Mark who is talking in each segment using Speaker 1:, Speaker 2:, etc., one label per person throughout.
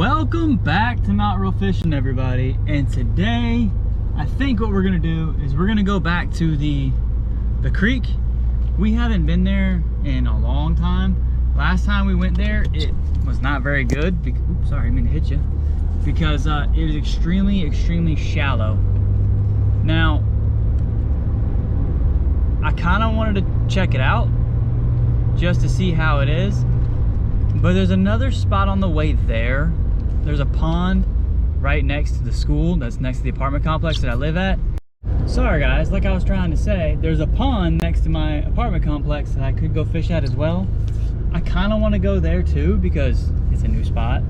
Speaker 1: Welcome back to Not Real Fishing, everybody. And today I think what we're gonna do is we're gonna go back to the creek. We haven't been there in a long time. Last time we went there it was not very good. Oops, sorry, I didn't mean to hit you. Because it was extremely shallow. Now I kind of wanted to check it out just to see how it is, but there's another spot on the way there. There's a pond right next to the school that's next to the apartment complex that I live at. Sorry guys, like I was trying to say, there's a pond next to my apartment complex that I could go fish at as well. I kind of want to go there too because it's a new spot,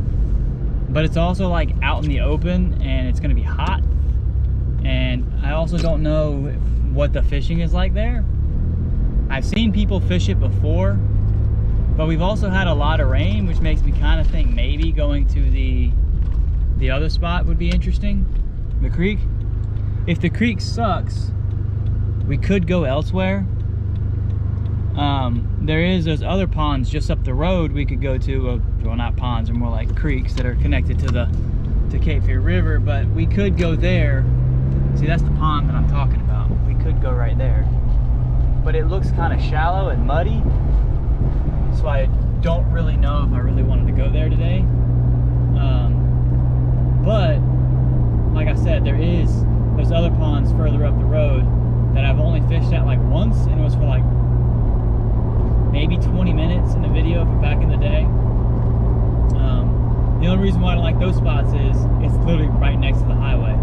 Speaker 1: but it's also like out in the open and it's going to be hot, and I also don't know what the fishing is like there. I've seen people fish it before, but we've also had a lot of rain, which makes me kind of think maybe going to the other spot would be interesting, the creek. If the creek sucks, we could go elsewhere. There's other ponds just up the road we could go to. Well, not ponds, they're more like creeks that are connected to Cape Fear River, but we could go there. See, that's the pond that I'm talking about. We could go right there, but it looks kind of shallow and muddy, so I don't really know if I really wanted to go there today. But like I said, there's other ponds further up the road that I've only fished at like once, and it was for like maybe 20 minutes in the video from back in the day. The only reason why I don't like those spots is it's literally right next to the highway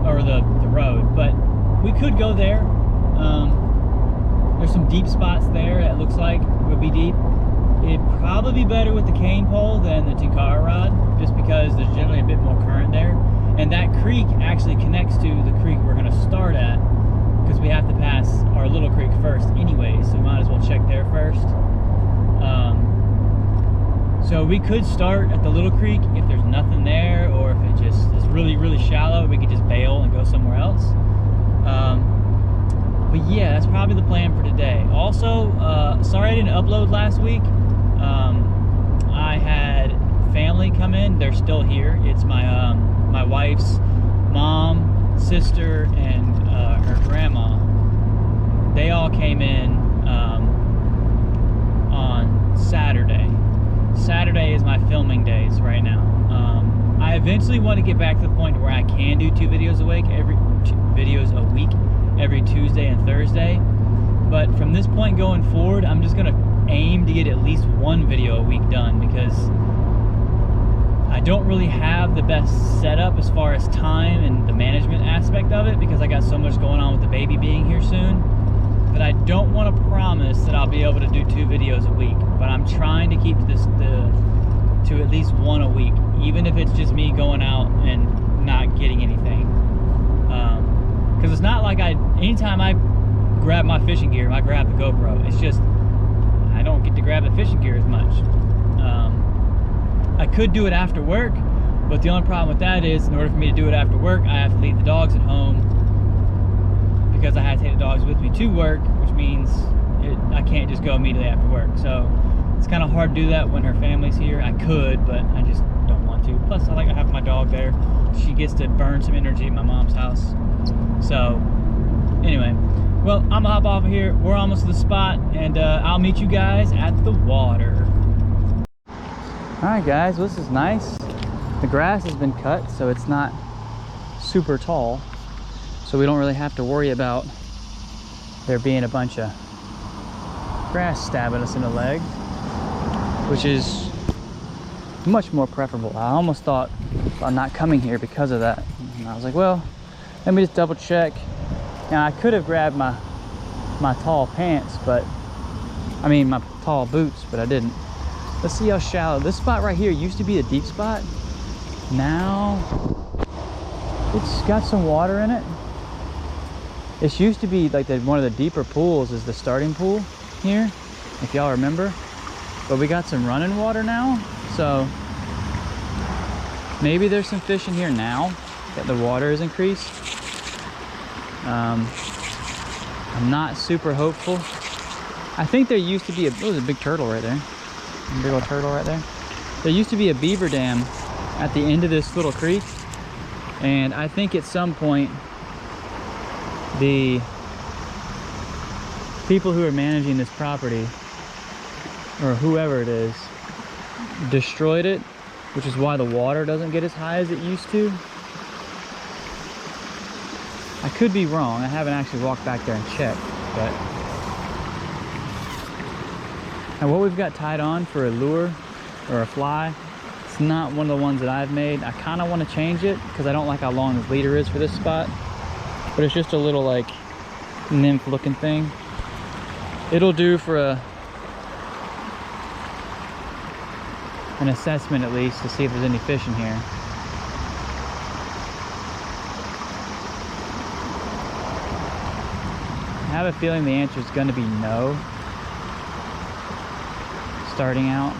Speaker 1: or the road, but we could go there. There's some deep spots there that looks like would be deep. It'd probably be better with the cane pole than the Tinkara rod, just because there's generally a bit more current there. And that creek actually connects to the creek we're gonna start at, because we have to pass our little creek first anyway, so we might as well check there first. So we could start at the little creek if there's nothing there, or if it just is really shallow, we could just bail and go somewhere else. But yeah, that's probably the plan for today. Also, sorry I didn't upload last week. I had family come in. They're still here. It's my my wife's mom, sister, and her grandma. They all came in on Saturday. Saturday is my filming days right now. I eventually want to get back to the point where I can do 2 videos a week, every Tuesday and Thursday. But from this point going forward, I'm just gonna aim to get at least 1 video a week done, because I don't really have the best setup as far as time and the management aspect of it, because I got so much going on with the baby being here soon. But I don't want to promise that I'll be able to do 2 videos a week, but I'm trying to keep this to at least 1 a week, even if it's just me going out and not getting anything. Because it's not like anytime I grab my fishing gear, I grab the GoPro. It's just I don't get to grab the fishing gear as much. I could do it after work, but the only problem with that is, in order for me to do it after work, I have to leave the dogs at home, because I had to take the dogs with me to work, which means I can't just go immediately after work. So it's kind of hard to do that when her family's here. I could, but I just don't want to. Plus, I like to have my dog there. She gets to burn some energy at my mom's house. So anyway, well, I'm gonna hop off of here. We're almost to the spot, and I'll meet you guys at the water. All right, guys, well, this is nice. The grass has been cut, so it's not super tall, so we don't really have to worry about there being a bunch of grass stabbing us in the leg, which is much more preferable. I almost thought about not coming here because of that, and I was like, well, let me just double check. Now, I could have grabbed my tall pants, but I mean my tall boots, but I didn't. Let's see how shallow this spot right here used to be. A deep spot. Now it's got some water in it. It used to be like one of the deeper pools is the starting pool here, if y'all remember, but we got some running water now, so maybe there's some fish in here now that the water has increased. I'm not super hopeful. I think there used to be a big turtle right there. A big old turtle right there. There used to be a beaver dam at the end of this little creek, and I think at some point the people who are managing this property, or whoever it is, destroyed it, which is why the water doesn't get as high as it used to. I could be wrong. I haven't actually walked back there and checked, but and what we've got tied on for a lure or a fly, it's not one of the ones that I've made. I kind of want to change it because I don't like how long this leader is for this spot, but it's just a little like nymph looking thing. It'll do for an assessment at least, to see if there's any fish in here. I have a feeling the answer is going to be no, starting out,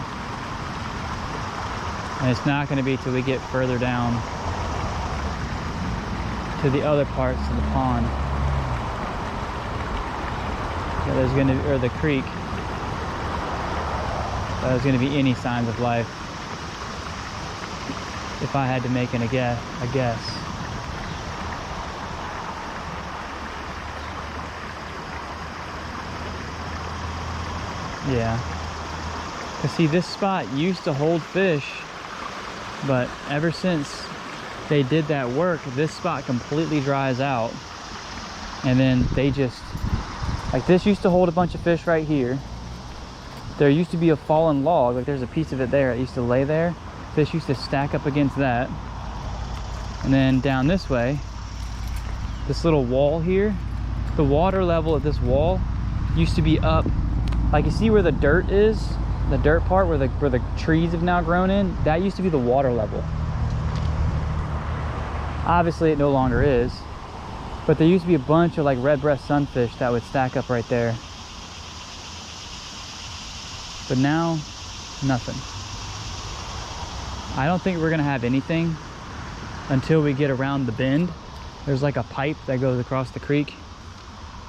Speaker 1: and it's not going to be till we get further down to the other parts of the pond that there's going to, or the creek, that there's going to be any signs of life. If I had to make a guess. Yeah. Cause see, this spot used to hold fish, but ever since they did that work, this spot completely dries out. And then they just, like, this used to hold a bunch of fish right here. There used to be a fallen log, like there's a piece of it there, it used to lay there. Fish used to stack up against that. And then down this way, this little wall here, the water level at this wall used to be up, like you see where the dirt is, the dirt part where the trees have now grown in, that used to be the water level. Obviously it no longer is, but there used to be a bunch of like red-breast sunfish that would stack up right there. But now, nothing. I don't think we're gonna have anything until we get around the bend. There's like a pipe that goes across the creek.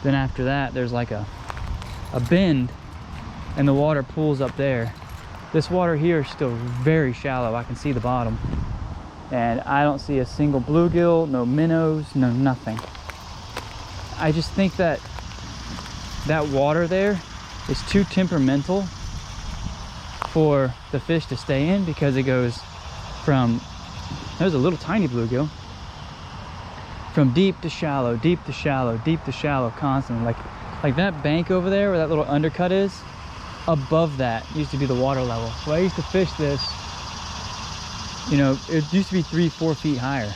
Speaker 1: Then after that, there's like a bend, and the water pools up there. This water here is still very shallow. I can see the bottom. And I don't see a single bluegill, no minnows, no nothing. I just think that that water there is too temperamental for the fish to stay in, because it goes from, there's a little tiny bluegill, from deep to shallow, deep to shallow, deep to shallow constantly. Like that bank over there where that little undercut is, above that used to be the water level. So I used to fish this, you know, it used to be 3-4 feet higher.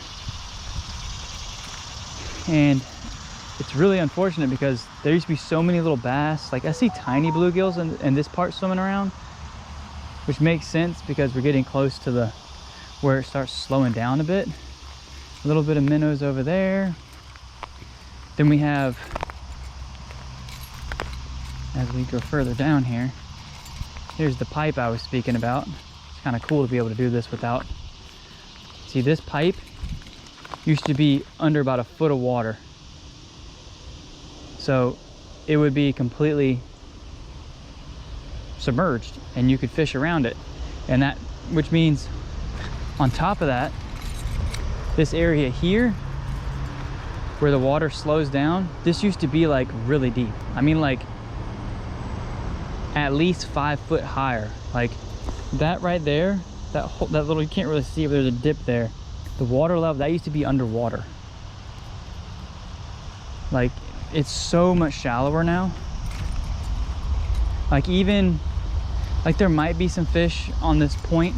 Speaker 1: And it's really unfortunate because there used to be so many little bass. Like I see tiny bluegills in this part swimming around, which makes sense because we're getting close to the where it starts slowing down a bit. A little bit of minnows over there. Then we have, as we go further down here, here's the pipe I was speaking about. It's kind of cool to be able to do this without. See, this pipe used to be under about a foot of water. So it would be completely submerged and you could fish around it. And that, which means on top of that, this area here where the water slows down, this used to be like really deep. I mean, like at least 5 foot higher. Like that right there, that little, you can't really see, but there's a dip there. The water level, that used to be underwater. Like it's so much shallower now. Like even, like there might be some fish on this point.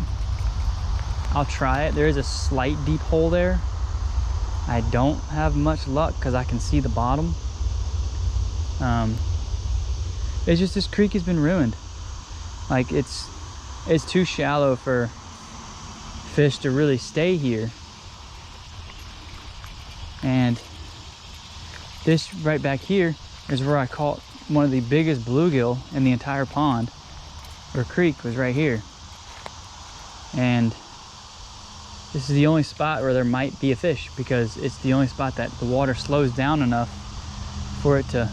Speaker 1: I'll try it. There is a slight deep hole there. I don't have much luck because I can see the bottom. It's just this creek has been ruined. Like it's too shallow for fish to really stay here. And this right back here is where I caught one of the biggest bluegill in the entire pond, or creek, was right here. And this is the only spot where there might be a fish, because it's the only spot that the water slows down enough for it to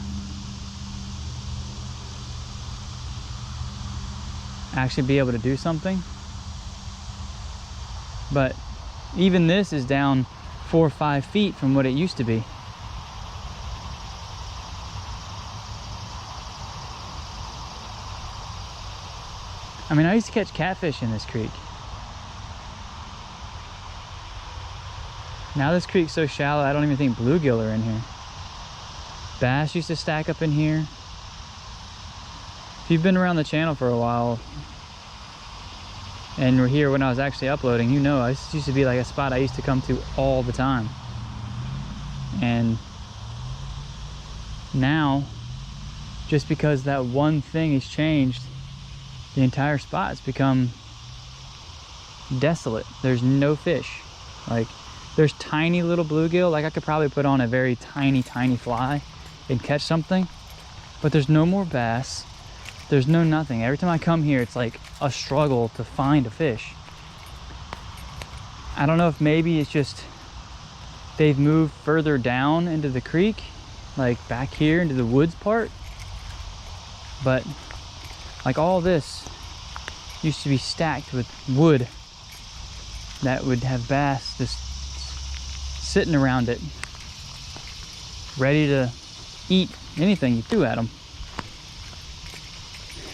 Speaker 1: actually be able to do something. But even this is down 4 or 5 feet from what it used to be. I mean, I used to catch catfish in this creek. Now this creek's so shallow, I don't even think bluegill are in here. Bass used to stack up in here. If you've been around the channel for a while and were here when I was actually uploading, you know this used to be like a spot I used to come to all the time. And now, just because that one thing has changed, the entire spot's become desolate. There's no fish. Like, there's tiny little bluegill. Like, I could probably put on a very tiny fly and catch something, but there's no more bass. There's no nothing. Every time I come here, it's like a struggle to find a fish. I don't know if maybe it's just they've moved further down into the creek, like back here into the woods part, but like all this used to be stacked with wood that would have bass just sitting around it, ready to eat anything you threw at them.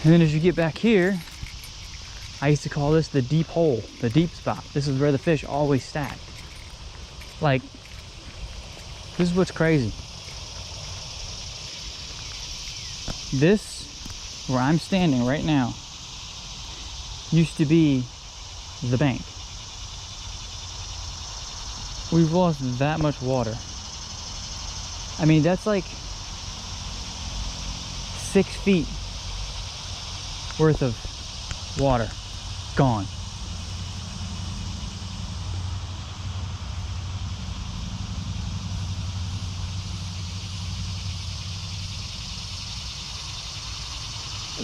Speaker 1: And then as you get back here, I used to call this the deep hole, the deep spot. This is where the fish always stacked. Like, this is what's crazy. This, where I'm standing right now, used to be the bank. We've lost that much water. I mean, that's like 6 feet worth of water gone.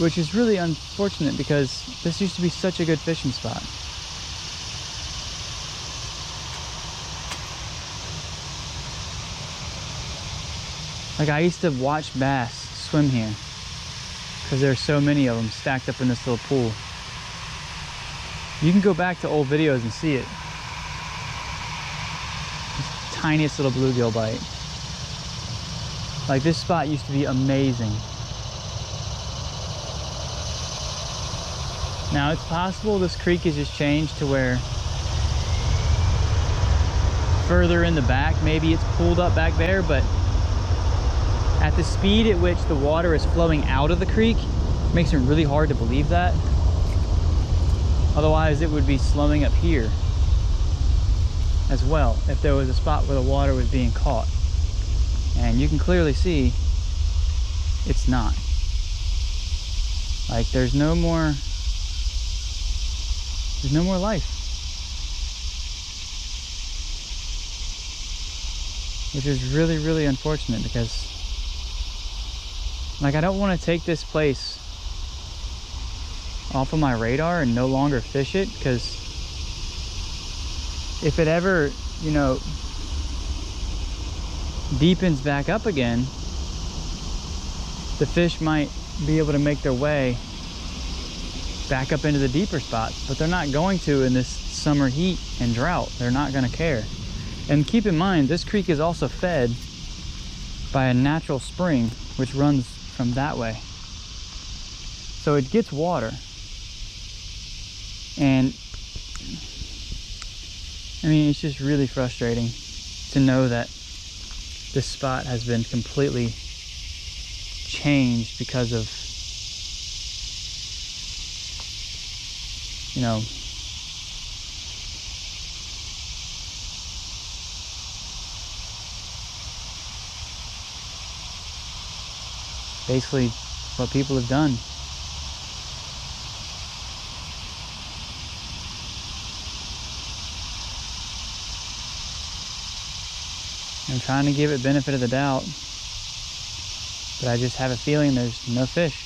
Speaker 1: Which is really unfortunate because this used to be such a good fishing spot. Like, I used to watch bass swim here because there's so many of them stacked up in this little pool. You can go back to old videos and see it. This tiniest little bluegill bite. Like, this spot used to be amazing. Now, it's possible this creek has just changed to where further in the back, maybe it's pulled up back there, but at the speed at which the water is flowing out of the creek, it makes it really hard to believe that. Otherwise, it would be slowing up here as well if there was a spot where the water was being caught. And you can clearly see it's not. Like, there's no more life. Which is really, really unfortunate because, like, I don't want to take this place off of my radar and no longer fish it, because if it ever, you know, deepens back up again, the fish might be able to make their way back up into the deeper spots, but they're not going to in this summer heat and drought. They're not going to care. And keep in mind, this creek is also fed by a natural spring which runs from that way, so it gets water. And I mean, it's just really frustrating to know that this spot has been completely changed because of, you know, basically what people have done. I'm trying to give it benefit of the doubt, but I just have a feeling there's no fish.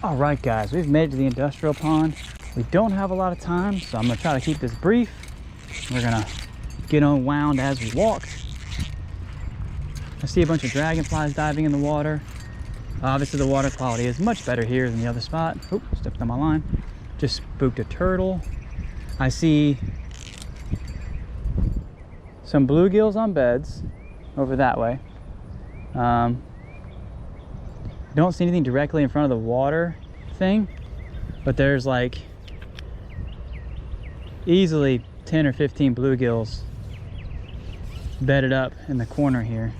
Speaker 1: All right, guys, we've made it to the industrial pond. We don't have a lot of time, so I'm gonna try to keep this brief. We're gonna get unwound as we walk. I see a bunch of dragonflies diving in the water. Obviously the water quality is much better here than the other spot. Oop, stepped on my line. Just spooked a turtle. I see some bluegills on beds over that way. Don't see anything directly in front of the water thing, but there's like easily 10 or 15 bluegills bedded up in the corner here.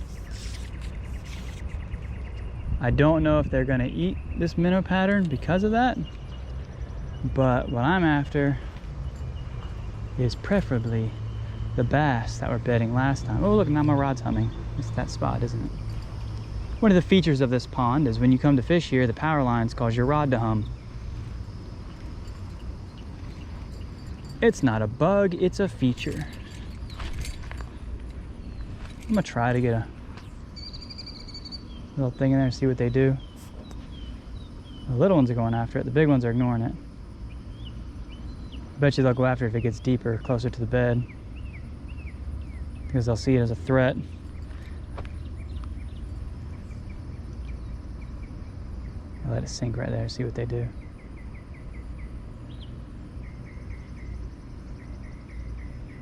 Speaker 1: I don't know if they're gonna eat this minnow pattern because of that, but what I'm after is preferably the bass that were bedding last time. Oh look, now my rod's humming. It's that spot, isn't it? One of the features of this pond is when you come to fish here, the power lines cause your rod to hum. It's not a bug, it's a feature. I'm gonna try to get a little thing in there and see what they do. The little ones are going after it, the big ones are ignoring it. I bet you they'll go after it if it gets deeper, closer to the bed, because they'll see it as a threat. I'll let it sink right there, see what they do.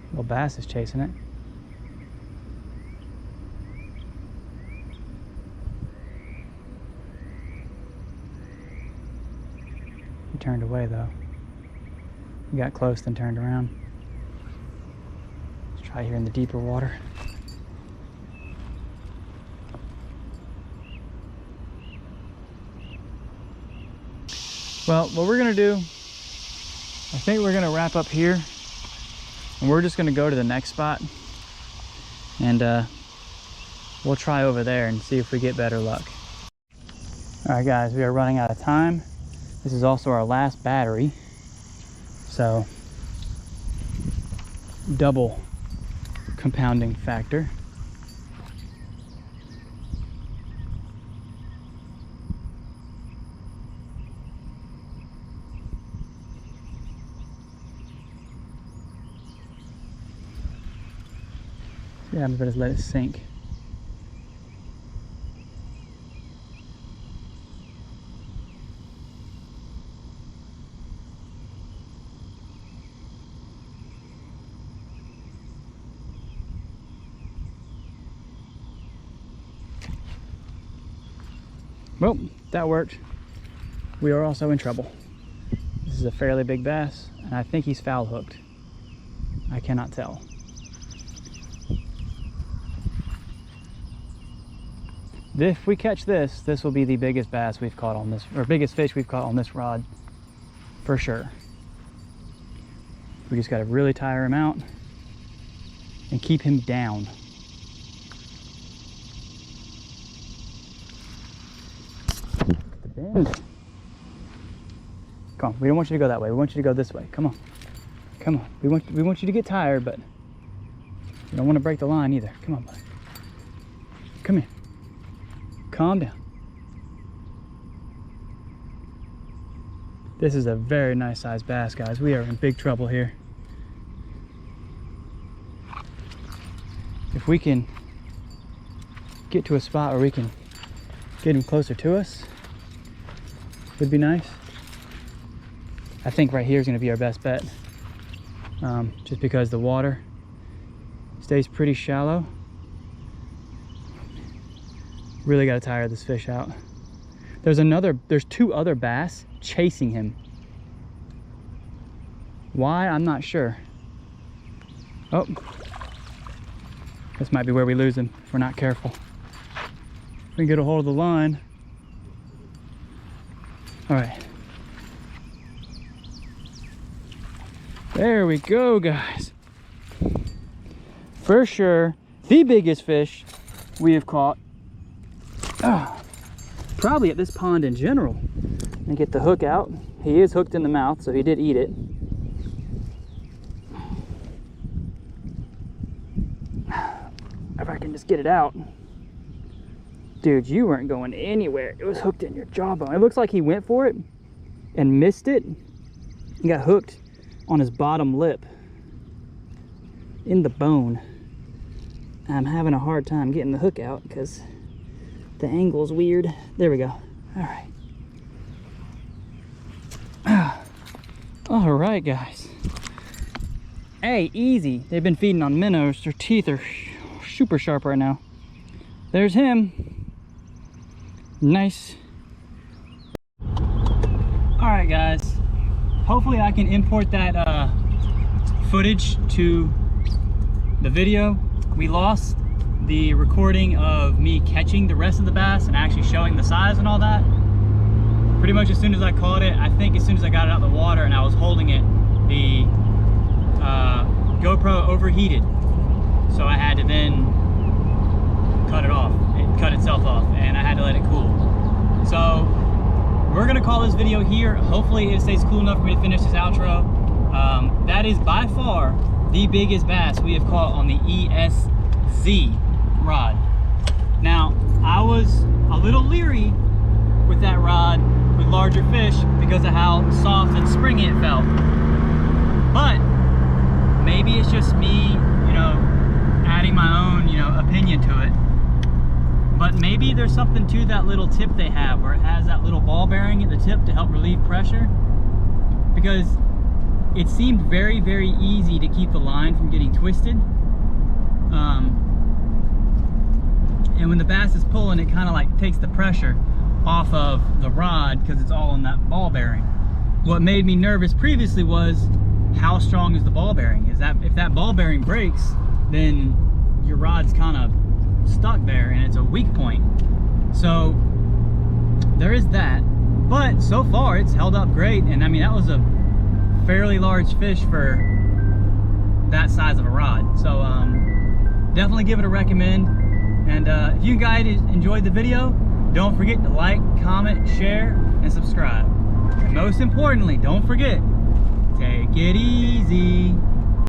Speaker 1: Little bass is chasing it. He turned away though. He got close then turned around. Let's try here in the deeper water. Well, what we're gonna do, I think we're gonna wrap up here and we're just gonna go to the next spot and we'll try over there and see if we get better luck. All right guys, we are running out of time. This is also our last battery, so double compounding factor. Yeah, I'm gonna just let it sink. Well, that worked. We are also in trouble. This is a fairly big bass, and I think he's foul hooked. I cannot tell. If we catch this, this will be the biggest bass we've caught on this, or biggest fish we've caught on this rod, for sure. We just gotta really tire him out and keep him down. The bend. Come on, we don't want you to go that way. We want you to go this way. Come on, come on. We want you to get tired, but we don't want to break the line either. Come on, buddy. Come here. Calm down. This is a very nice sized bass, guys. We are in big trouble here. If we can get to a spot where we can get him closer to us, would be nice. I think right here is going to be our best bet, just because the water stays pretty shallow. Really got to tire this fish out. There's two other bass chasing him. Why? I'm not sure. Oh, this might be where we lose him if we're not careful. We can get a hold of the line. All right. There we go, guys. For sure, the biggest fish we have caught. Probably at this pond in general. And get the hook out. He is hooked in the mouth, so he did eat it. If I can just get it out. Dude, you weren't going anywhere. It was hooked in your jawbone. It looks like he went for it and missed it. He got hooked on his bottom lip. in the bone. I'm having a hard time getting the hook out because the angle's weird. There we go. All right. All right, guys. Hey, easy. They've been feeding on minnows. Their teeth are super sharp right now. There's him. Nice. All right, guys. Hopefully I can import that footage to the video. We lost the recording of me catching the rest of the bass and actually showing the size and all that. Pretty much as soon as I caught it, I think as soon as I got it out of the water and I was holding it, the GoPro overheated. So I had to then cut it off. It cut itself off and I had to let it cool. So we're gonna call this video here. Hopefully it stays cool enough for me to finish this outro. That is by far the biggest bass we have caught on the ESZ rod. Now, I was a little leery with that rod with larger fish because of how soft and springy it felt. But maybe it's just me, you know, adding my own, you know, opinion to it. But maybe there's something to that little tip they have where it has that little ball bearing at the tip to help relieve pressure. Because it seemed very, very easy to keep the line from getting twisted. And when the bass is pulling, it kind of like takes the pressure off of the rod because it's all on that ball bearing. What made me nervous previously was how strong is the ball bearing? Is that if that ball bearing breaks, then your rod's kind of stuck there and it's a weak point. So there is that. But so far it's held up great, and I mean that was a fairly large fish for that size of a rod. So definitely give it a recommend. And if you guys enjoyed the video, don't forget to like, comment, share, and subscribe. And most importantly, don't forget, take it easy.